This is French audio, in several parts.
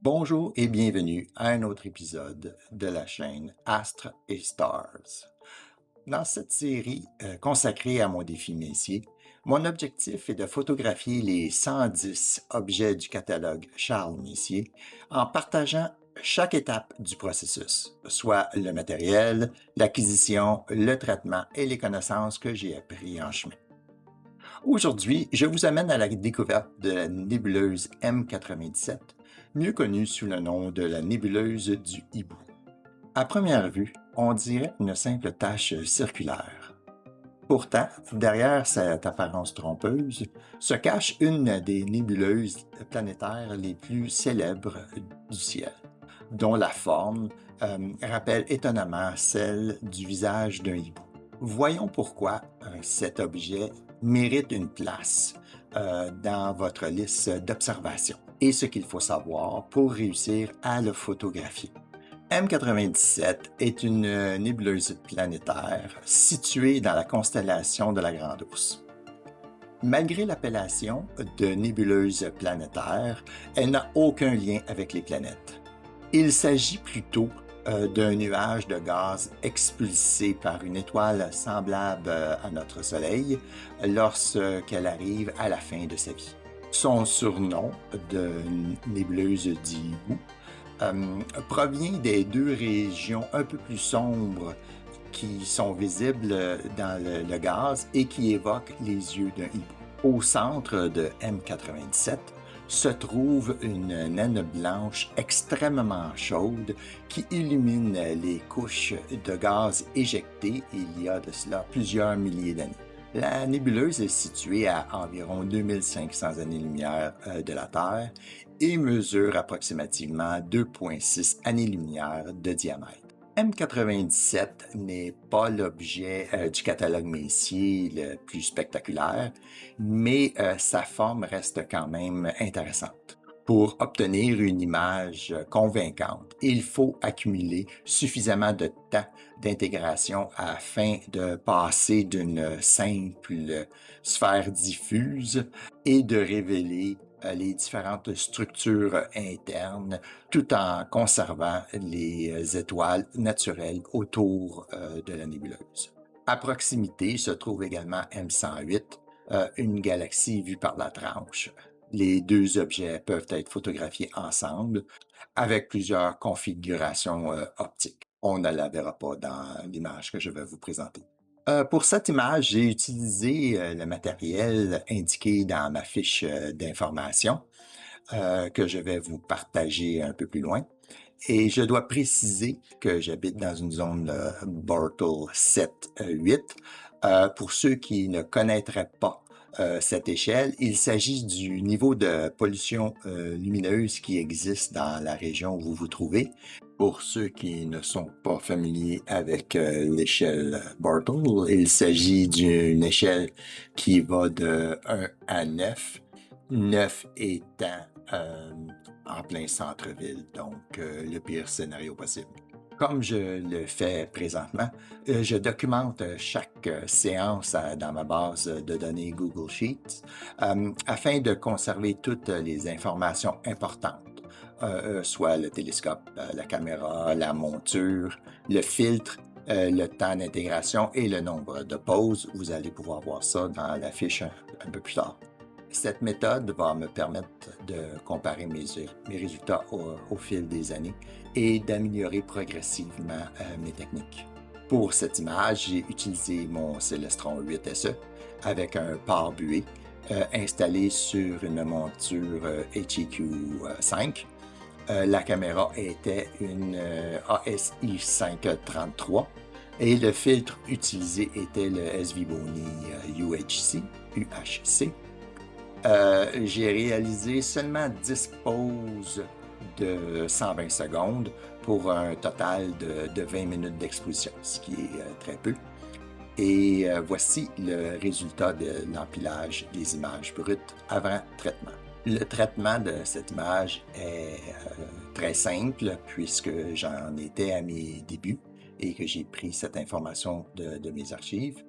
Bonjour et bienvenue à un autre épisode de la chaîne Astres et Stars. Dans cette série consacrée à mon défi Messier, mon objectif est de photographier les 110 objets du catalogue Charles Messier en partageant chaque étape du processus, soit le matériel, l'acquisition, le traitement et les connaissances que j'ai appris en chemin. Aujourd'hui, je vous amène à la découverte de la nébuleuse M97, mieux connue sous le nom de la nébuleuse du Hibou. À première vue, on dirait une simple tache circulaire. Pourtant, derrière cette apparence trompeuse, se cache une des nébuleuses planétaires les plus célèbres du ciel, dont la forme rappelle étonnamment celle du visage d'un hibou. Voyons pourquoi cet objet mérite une place dans votre liste d'observations et ce qu'il faut savoir pour réussir à le photographier. M97 est une nébuleuse planétaire située dans la constellation de la Grande Ourse. Malgré l'appellation de nébuleuse planétaire, elle n'a aucun lien avec les planètes. Il s'agit plutôt d'un nuage de gaz expulsé par une étoile semblable à notre Soleil lorsqu'elle arrive à la fin de sa vie. Son surnom de nébuleuse d'Hibou provient des deux régions un peu plus sombres qui sont visibles dans le gaz et qui évoquent les yeux d'un hibou. Au centre de M97 se trouve une naine blanche extrêmement chaude qui illumine les couches de gaz éjectées il y a de cela plusieurs milliers d'années. La nébuleuse est située à environ 2500 années-lumière de la Terre et mesure approximativement 2,6 années-lumière de diamètre. M97 n'est pas l'objet du catalogue Messier le plus spectaculaire, mais sa forme reste quand même intéressante. Pour obtenir une image convaincante, il faut accumuler suffisamment de temps d'intégration afin de passer d'une simple sphère diffuse et de révéler les différentes structures internes tout en conservant les étoiles naturelles autour de la nébuleuse. À proximité se trouve également M108, une galaxie vue par la tranche. Les deux objets peuvent être photographiés ensemble avec plusieurs configurations optiques. On ne la verra pas dans l'image que je vais vous présenter. Pour cette image, j'ai utilisé le matériel indiqué dans ma fiche d'information que je vais vous partager un peu plus loin. Et je dois préciser que j'habite dans une zone Bartle 7-8. Pour ceux qui ne connaîtraient pas cette échelle, il s'agit du niveau de pollution lumineuse qui existe dans la région où vous vous trouvez. Pour ceux qui ne sont pas familiers avec l'échelle Bartle, il s'agit d'une échelle qui va de 1 à 9, 9 étant en plein centre-ville, donc le pire scénario possible. Comme je le fais présentement, je documente chaque séance dans ma base de données Google Sheets afin de conserver toutes les informations importantes, soit le télescope, la caméra, la monture, le filtre, le temps d'intégration et le nombre de pauses. Vous allez pouvoir voir ça dans la fiche un peu plus tard. Cette méthode va me permettre de comparer mes résultats au fil des années et d'améliorer progressivement mes techniques. Pour cette image, j'ai utilisé mon Celestron 8SE avec un pare-buée installé sur une monture HEQ5. La caméra était une ASI 533 et le filtre utilisé était le SVBONY UHC. J'ai réalisé seulement 10 pauses de 120 secondes pour un total de 20 minutes d'exposition, ce qui est très peu. Et voici le résultat de l'empilage des images brutes avant traitement. Le traitement de cette image est très simple puisque j'en étais à mes débuts et que j'ai pris cette information de mes archives.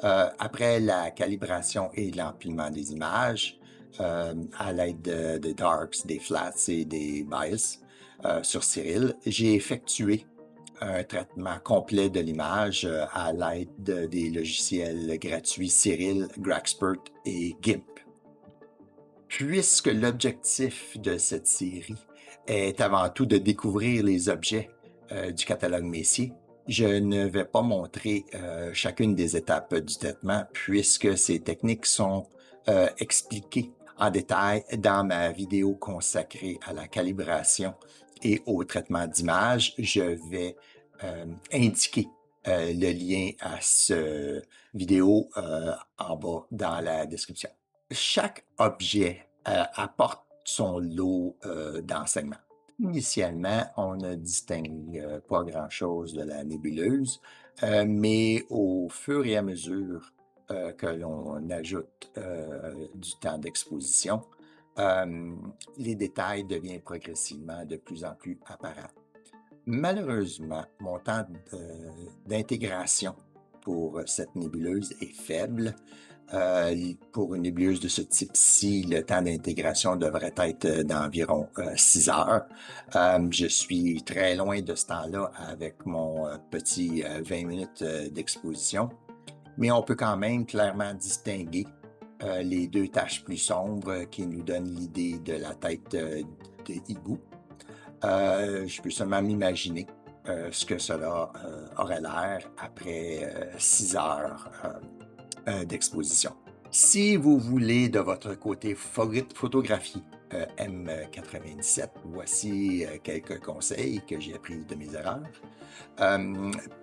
Après la calibration et l'empilement des images, à l'aide de darks, des flats et des bias sur Cyril. J'ai effectué un traitement complet de l'image à l'aide des logiciels gratuits Cyril, Graxpert et GIMP. Puisque l'objectif de cette série est avant tout de découvrir les objets du catalogue Messier, je ne vais pas montrer chacune des étapes du traitement puisque ces techniques sont expliquées en détail dans ma vidéo consacrée à la calibration et au traitement d'image. Je vais indiquer le lien à ce vidéo en bas dans la description. Chaque objet apporte son lot d'enseignements. Initialement, on ne distingue pas grand-chose de la nébuleuse, mais au fur et à mesure que l'on ajoute du temps d'exposition, les détails deviennent progressivement de plus en plus apparents. Malheureusement, mon temps d'intégration pour cette nébuleuse est faible. Pour une nébuleuse de ce type-ci, le temps d'intégration devrait être d'environ 6 heures. Je suis très loin de ce temps-là avec mon petit 20 minutes d'exposition, mais on peut quand même clairement distinguer les deux taches plus sombres qui nous donnent l'idée de la tête de hibou. Je peux seulement m'imaginer ce que cela aurait l'air après 6 heures d'exposition. Si vous voulez de votre côté photographie M97, voici quelques conseils que j'ai appris de mes erreurs.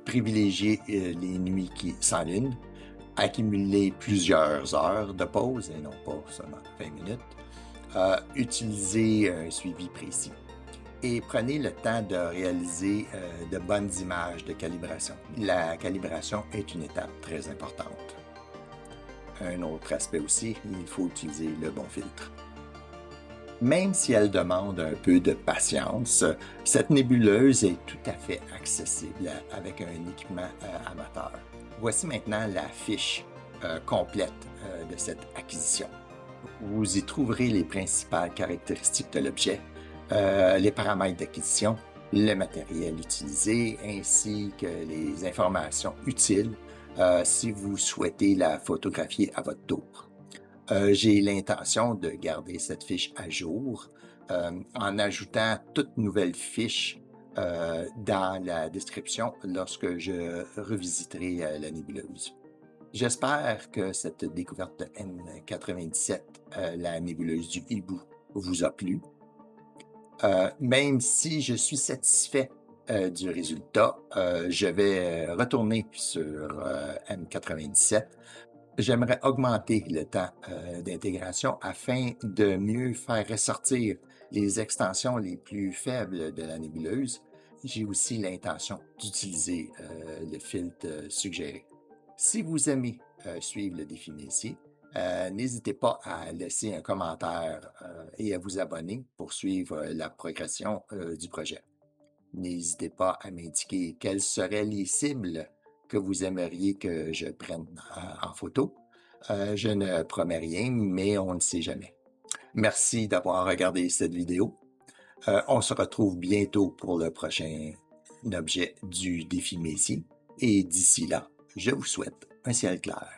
Privilégiez les nuits sans lune, accumuler plusieurs heures de pause et non pas seulement 20 minutes. Utilisez un suivi précis et prenez le temps de réaliser de bonnes images de calibration. La calibration est une étape très importante. Un autre aspect aussi, il faut utiliser le bon filtre. Même si elle demande un peu de patience, cette nébuleuse est tout à fait accessible avec un équipement amateur. Voici maintenant la fiche complète de cette acquisition. Vous y trouverez les principales caractéristiques de l'objet, les paramètres d'acquisition, le matériel utilisé, ainsi que les informations utiles si vous souhaitez la photographier à votre tour. J'ai l'intention de garder cette fiche à jour en ajoutant toute nouvelle fiche dans la description lorsque je revisiterai la nébuleuse. J'espère que cette découverte de M97, la nébuleuse du hibou, vous a plu. Même si je suis satisfait du résultat, je vais retourner sur M97. J'aimerais augmenter le temps d'intégration afin de mieux faire ressortir les extensions les plus faibles de la nébuleuse. J'ai aussi l'intention d'utiliser le filtre suggéré. Si vous aimez suivre le défi Messier, n'hésitez pas à laisser un commentaire et à vous abonner pour suivre la progression du projet. N'hésitez pas à m'indiquer quelles seraient les cibles que vous aimeriez que je prenne en photo. Je ne promets rien, mais on ne sait jamais. Merci d'avoir regardé cette vidéo. On se retrouve bientôt pour le prochain objet du défi Messier. Et d'ici là, je vous souhaite un ciel clair.